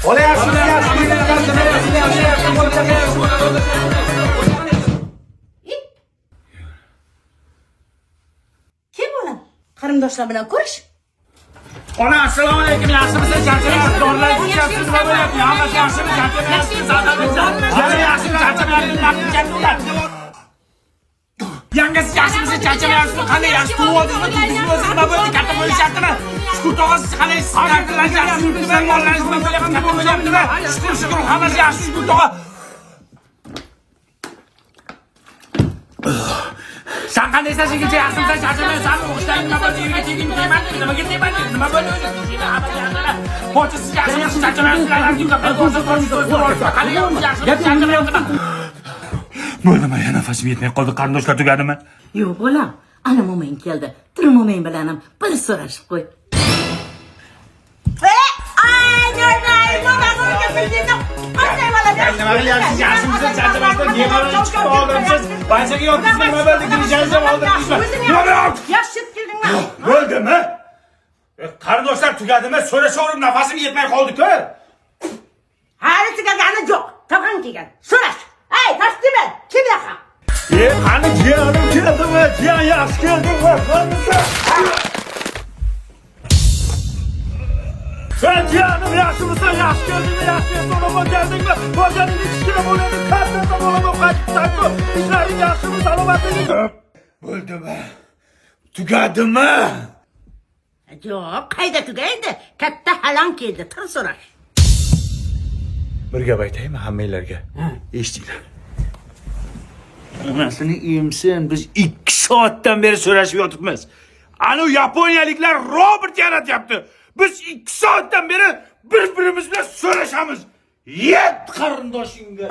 Kim bo'lan? Qarindoshlar bilan ko'rish. Ona, assalomu alaykum. Yaxshimisiz? Charchamayapsiz? Dorilar ichayapsiz? Nima bo'lyapti? Hammasi yaxshimi? Charchamayapsiz? Yaxshimi? Charchamayapsiz? Yangasi yaxshimisiz? Charchamayapsiz? Qanday yaxshi tug'ildingizmi? Tug'dingizmi? O'zingiz nima bo'ldi? Katta bo'lishyaptimi? Shukur tog'a siz qanday sizlarni yaxshimisiz? Mollaringiz nima bo'lyapti? Katta bo'lyaptimi? Shukur, hammasi yaxshi. Shukur tog'a. Sen qandaysan? Shuncha yaxshimisan? Charchamayapsanmi? O'qishdan nima bo'ldi? Yerga tegdingmi? Tegmadingmi? Nimaga tegmadingiz? Nima bo'ldi o'zi? Pochsiz yaxshimisiz? Charchamayapsizlar? Bo'ldimi? Nafasim yetmay qoldi. Qarindoshlar tugadimi? Yo'q, bolam. Ana mo'min keldi. Tur mo'min bilan ham bir so'rashib qo'y. Nima qilyapsiz? Yaxshimisiz? Charchamasdan yemalni chiqib oldiribsiz. Banchaga yotdingizmi? Nima bo'ldi? Ijazam oldirdingizmi? Nima bo'ldi? Yaxshi keldingmi? Bo'ldimi? Qarindoshlar tugadimi? So'rashaverim, nafasim yetmay qoldi-ku. Hali tugagani yo'q. Tog'ang kelgan. So'rash. Ey, tasdiqlan. Kim yaqa? Qani jiyanim keldimi? Jiyan yaxshi keldingmi? Sen jiyanim yaxshimisan? Yaxshi keldingmi? Yaxshi so'rab keldingmi? Bojaning kichkina bo'ladi, katta bo'ladi, qaytibsan-ku. Ishlaring yaxshimi? Salomatliging? Bo'ldimi? Tugadimi? Yo'q, qayda tugaydi? Katta halon keldi. Tur so'rash. Bir gap aytaymi hammanglarga? Eshitinglar. Onasini emsin, biz 2 soatdan beri so'rashib yotibmiz. Ana yaponiyaliklar robot yaratyapti. Biz 2 soatdan beri bir-birimiz bilan so'rashamiz. Yet qarindoshingga.